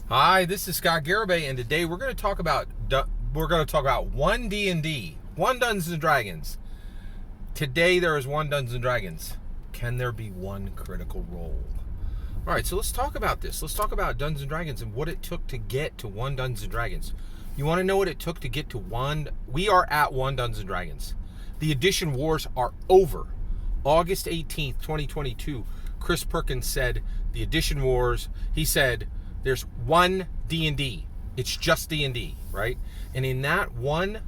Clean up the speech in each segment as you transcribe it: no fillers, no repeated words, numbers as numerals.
Hi, this is Scott Garibay, and today we're going to talk about one DND, one Dungeons and Dragons. Today there is one Dungeons and Dragons. Can there be one Critical Role? All right, so let's talk about this. Let's talk about Dungeons and Dragons and what it took to get to one Dungeons and Dragons. You want to know what it took to get to one? We are at one Dungeons and Dragons. The edition wars are over. August 18th, 2022. Chris Perkins said the edition wars. He said there's one D&D. It's just D&D, right? And in that one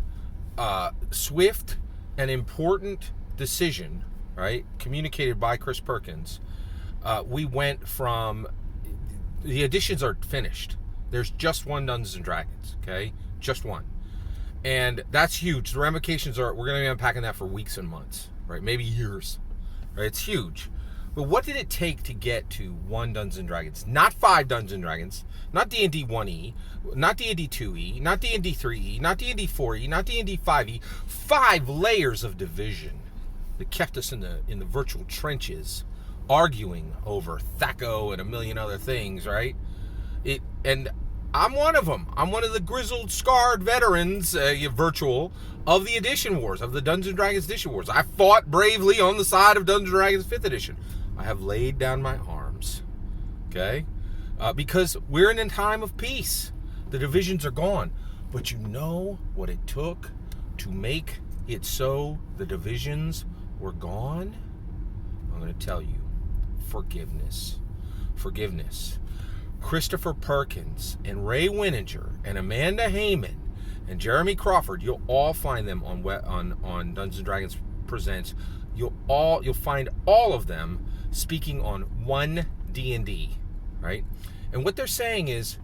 swift and important decision, right, communicated by Chris Perkins, we went from the editions are finished. There's just one Dungeons and Dragons, okay? Just one. And that's huge. The ramifications are, we're going to be unpacking that for weeks and months, right? Maybe years, right? It's huge. But what did it take to get to one Dungeons and Dragons? Not 5 Dungeons and Dragons, not D&D 1E, not D&D 2E, not D&D 3E, not D&D 4E, not D&D 5E. 5 layers of division that kept us in the virtual trenches, arguing over THACO and a million other things, right? And I'm one of them. I'm one of the grizzled, scarred veterans, virtual, of the edition wars, of the Dungeons and Dragons edition wars. I fought bravely on the side of Dungeons and Dragons 5th edition. I have laid down my arms, okay? Because we're in a time of peace. The divisions are gone. But you know what it took to make it so the divisions were gone? I'm going to tell you. Forgiveness. Forgiveness. Christopher Perkins and Ray Winninger and Amanda Heyman and Jeremy Crawford, you'll all find them on Dungeons and Dragons Presents. You'll find all of them speaking on one D&D, right? And what they're saying is,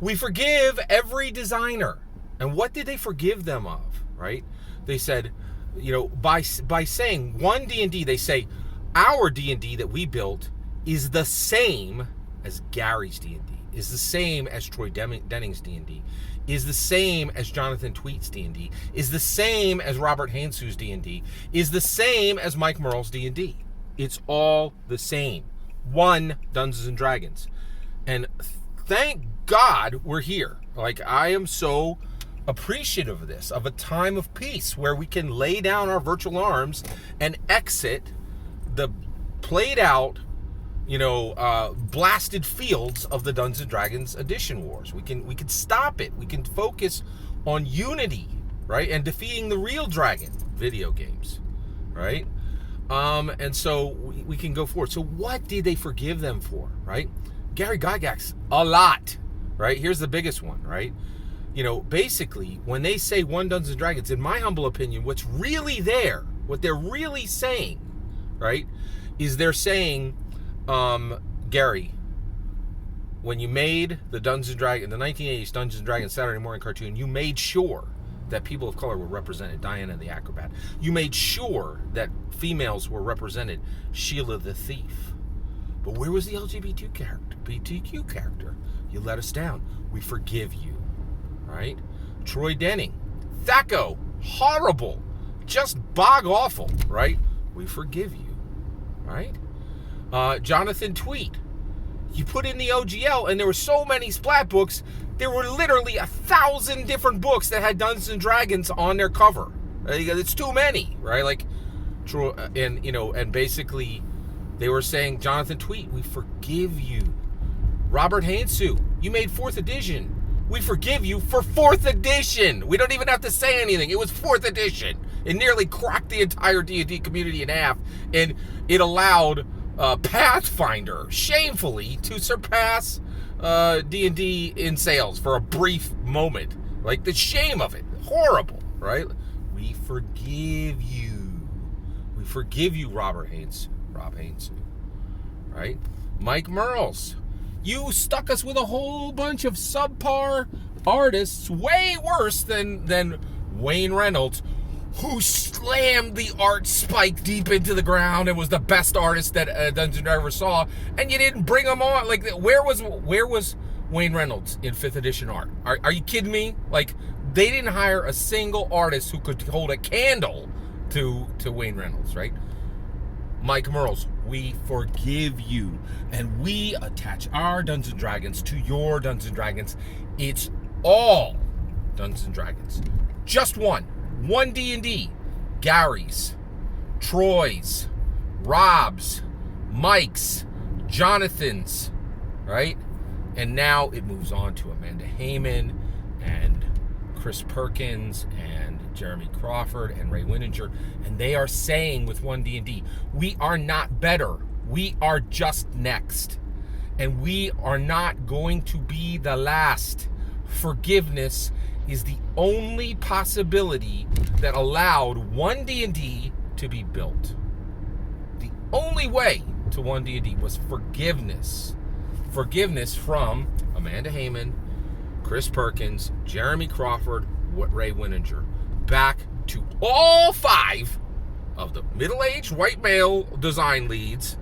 we forgive every designer. And what did they forgive them of, right? They said, by saying one D&D, they say, our D&D that we built is the same as Gary's D&D, is the same as Troy Denning's D&D, is the same as Jonathan Tweet's D&D, is the same as Robert Hansu's D&D, is the same as Mike Merle's D&D. It's all the same. One Dungeons and Dragons. And thank God we're here. Like, I am so appreciative of this, of a time of peace where we can lay down our virtual arms and exit the played out, blasted fields of the Dungeons and Dragons edition wars. We can stop it. We can focus on unity, right, and defeating the real dragon. Video games, right? And so we can go forward. So what did they forgive them for, right? Gary Gygax, a lot, right? Here's the biggest one, right? Basically, when they say one Dungeons and Dragons, in my humble opinion, what's really there, what they're really saying, right, is they're saying, Gary, when you made the Dungeons and Dragons, the 1980s Dungeons and Dragons Saturday morning cartoon, you made sure that people of color were represented, Diana the Acrobat. You made sure that females were represented, Sheila the Thief. But where was the LGBTQ character? You let us down. We forgive you, right? Troy Denning, THACO, horrible, just bog awful, right? We forgive you, right? Jonathan Tweet, you put in the OGL and there were so many splat books, there were literally 1,000 different books that had Dungeons and Dragons on their cover. It's too many, right? Like, and basically they were saying, Jonathan Tweet, we forgive you. Robert Hansu, you made 4th edition. We forgive you for 4th edition. We don't even have to say anything. It was 4th edition. It nearly cracked the entire D&D community in half, and it allowed Pathfinder, shamefully, to surpass D&D in sales for a brief moment. Like, the shame of it. Horrible, right? We forgive you. We forgive you, Rob Hansu, right? Mike Merles, you stuck us with a whole bunch of subpar artists, way worse than Wayne Reynolds, who slammed the art spike deep into the ground and was the best artist that Dungeons & Dragons ever saw, and you didn't bring him on. Like, where was Wayne Reynolds in 5th edition art? Are you kidding me? Like, they didn't hire a single artist who could hold a candle to Wayne Reynolds, right? Mike Merles, we forgive you. And we attach our Dungeons & Dragons to your Dungeons & Dragons. It's all Dungeons & Dragons. Just one. One D&D. Gary's, Troy's, Rob's, Mike's, Jonathan's, right? And now it moves on to Amanda Heyman and Chris Perkins and Jeremy Crawford and Ray Winninger. And they are saying with one D&D, we are not better. We are just next. And we are not going to be the last. Forgiveness is the only possibility that allowed one D&D to be built. The only way to one D&D was forgiveness. Forgiveness from Amanda Heyman, Chris Perkins, Jeremy Crawford, Ray Winninger. Back to all 5 of the middle-aged white male design leads.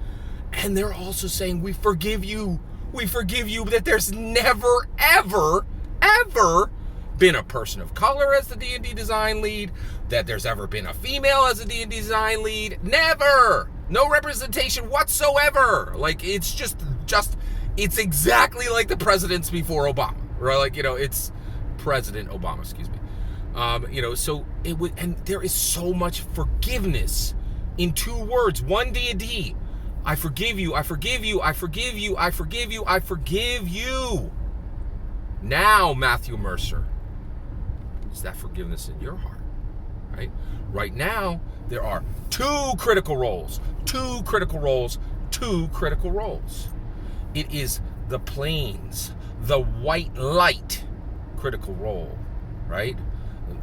And they're also saying, we forgive you. We forgive you that there's never, ever, ever been a person of color as the D&D design lead, that there's ever been a female as a D&D design lead. Never. No representation whatsoever. Like, it's just it's exactly like the presidents before Obama, right? Like, it's President Obama, excuse me. So it would, and there is so much forgiveness in 2 words. One D&D. I forgive you, I forgive you, I forgive you, I forgive you, I forgive you. Now, Matthew Mercer, is that forgiveness in your heart, right? Right now, there are 2 critical roles, 2 critical roles, 2 critical roles. It is the planes, the white light critical role, right?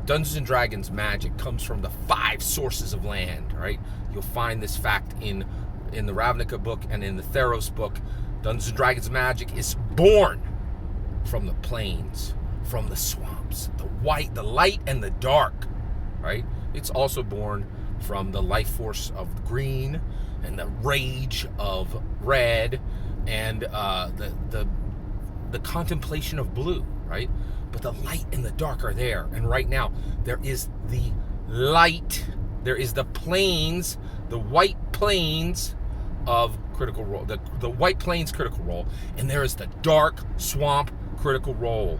Dungeons & Dragons magic comes from the 5 sources of land, right? You'll find this fact in the Ravnica book and in the Theros book. Dungeons & Dragons magic is born from the plains, from the swamps, the white, the light, and the dark, right? It's also born from the life force of green and the rage of red and the contemplation of blue, right? But the light and the dark are there. And right now, there is the light, there is the plains, the white plains of critical role, the white plains critical role, and there is the dark swamp critical role.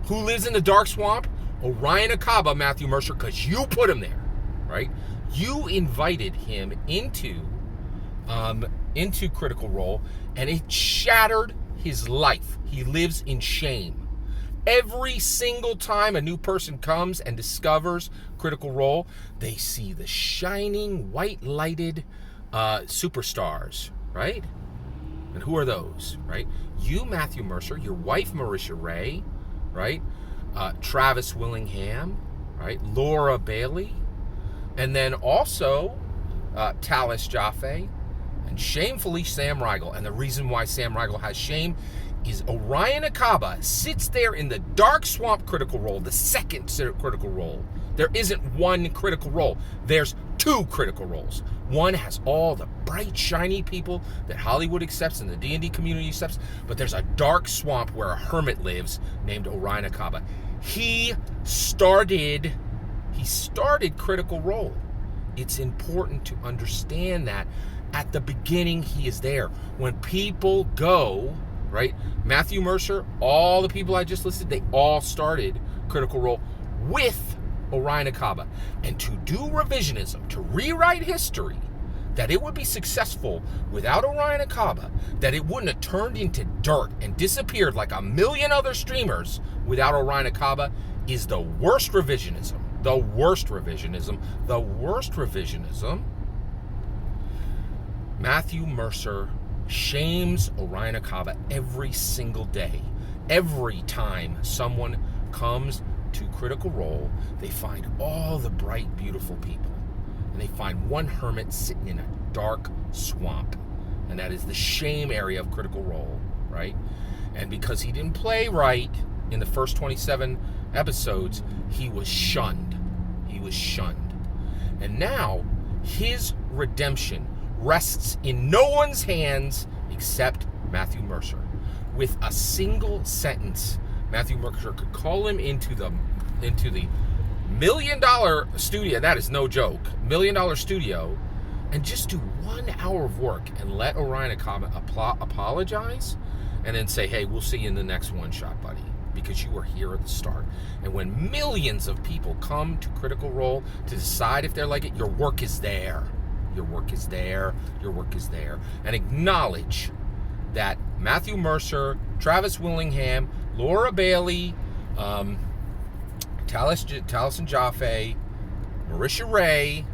Who lives in the dark swamp? Orion Akaba, Matthew Mercer, because you put him there, right? You invited him into critical role, and it shattered his life. He lives in shame. Every single time a new person comes and discovers critical role, they see the shining, white-lighted superstars, right? And who are those, right? You, Matthew Mercer, your wife, Marisha Ray, right? Travis Willingham, right? Laura Bailey, and then also Talis Jaffe, and shamefully Sam Riegel. And the reason why Sam Riegel has shame is Orion Akaba sits there in the dark swamp critical role, the second critical role. There isn't one critical role. There's 2 critical roles. One has all the bright, shiny people that Hollywood accepts and the D&D community accepts, but there's a dark swamp where a hermit lives named Orion Akaba. He started critical role. It's important to understand that at the beginning he is there. When people go, right? Matthew Mercer, all the people I just listed, they all started critical role with Orion Akaba. And to do revisionism, to rewrite history, that it would be successful without Orion Akaba, that it wouldn't have turned into dirt and disappeared like a million other streamers without Orion Akaba, is the worst revisionism. The worst revisionism. The worst revisionism. Matthew Mercer shames Orion Akaba every single day. Every time someone comes to critical role, they find all the bright, beautiful people. And they find one hermit sitting in a dark swamp. And that is the shame area of critical role, right? And because he didn't play right in the first 27 episodes, he was shunned. He was shunned. And now, his redemption rests in no one's hands except Matthew Mercer. With a single sentence, Matthew Mercer could call him into the $1 million studio. That is no joke. $1 million studio, and just do 1 hour of work and let Orion Akaba apologize and then say, hey, we'll see you in the next one-shot, buddy, because you were here at the start. And when millions of people come to Critical Role to decide if they're like it, your work is there. Your work is there. Your work is there. And acknowledge that Matthew Mercer, Travis Willingham, Laura Bailey, Taliesin Jaffe, Marisha Ray,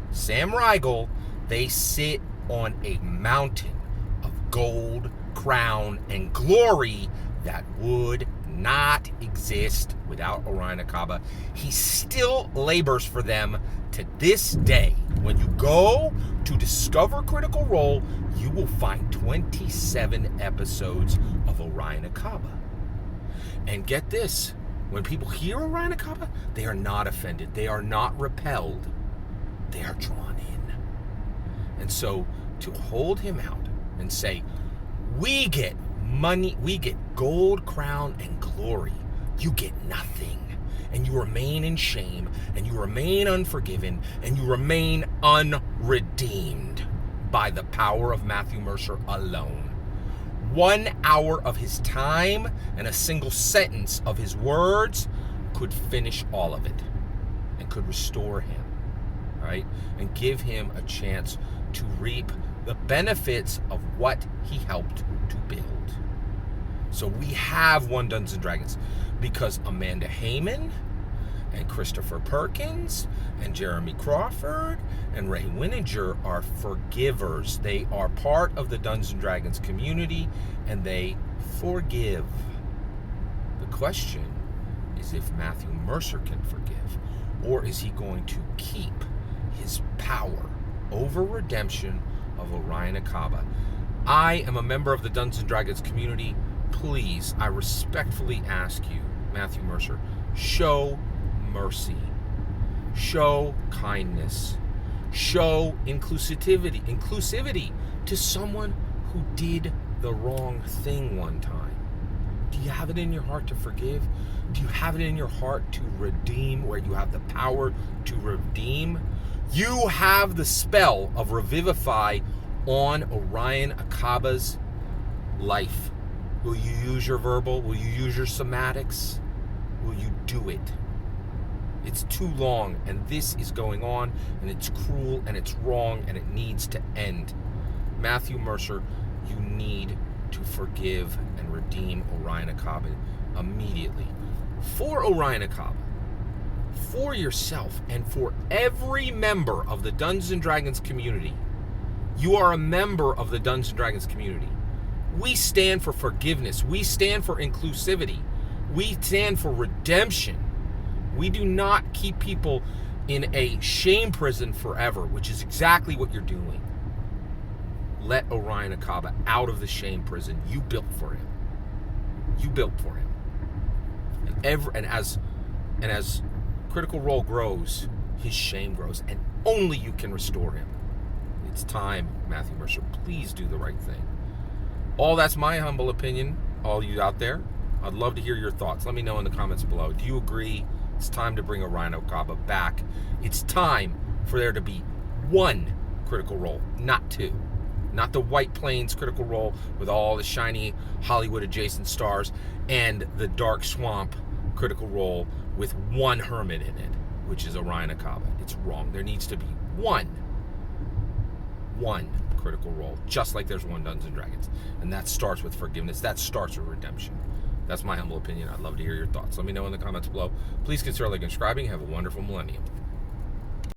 Sam Riegel, they sit on a mountain of gold, crown, and glory that would not exist without Orion Akaba. He still labors for them to this day. When you go to discover Critical Role, you will find 27 episodes of Orion Akaba. And get this, when people hear Orion Akaba, they are not offended. They are not repelled. They are drawn in. And so to hold him out and say, we get money, we get gold, crown, and glory. You get nothing. And you remain in shame, and you remain unforgiven, and you remain unredeemed by the power of Matthew Mercer alone. 1 hour of his time and a single sentence of his words could finish all of it and could restore him, right? And give him a chance to reap the benefits of what he helped to build. So we have one Dungeons and Dragons because Amanda Heyman and Christopher Perkins and Jeremy Crawford and Ray Wininger are forgivers. They are part of the Dungeons and Dragons community, and they forgive. The question is if Matthew Mercer can forgive, or is he going to keep his power over redemption of Orion Akaba? I am a member of the Dungeons and Dragons community. Please, I respectfully ask you, Matthew Mercer, show mercy, show kindness, show inclusivity to someone who did the wrong thing one time. Do you have it in your heart to forgive? Do you have it in your heart to redeem where you have the power to redeem? You have the spell of Revivify on Orion Akaba's life. Will you use your verbal? Will you use your somatics? Will you do it? It's too long, and this is going on, and it's cruel, and it's wrong, and it needs to end. Matthew Mercer, you need to forgive and redeem Orion Akaba immediately. For Orion Akaba, for yourself, and for every member of the Dungeons and Dragons community. You are a member of the Dungeons and Dragons community. We stand for forgiveness. We stand for inclusivity. We stand for redemption. We do not keep people in a shame prison forever, which is exactly what you're doing. Let Orion Akaba out of the shame prison you built for him. You built for him. And as Critical Role grows, his shame grows, and only you can restore him. It's time, Matthew Mercer. Please do the right thing. All that's my humble opinion. All you out there, I'd love to hear your thoughts. Let me know in the comments below. Do you agree it's time to bring Orion Akaba back? It's time for there to be one Critical Role, not two. Not the White Plains Critical Role with all the shiny Hollywood adjacent stars and the Dark Swamp Critical Role with one hermit in it, which is Orion Akaba. It's wrong. There needs to be one Critical Role, just like there's one Dungeons and Dragons. And that starts with forgiveness. That starts with redemption. That's my humble opinion. I'd love to hear your thoughts. Let me know in the comments below. Please consider liking and subscribing. Have a wonderful millennium.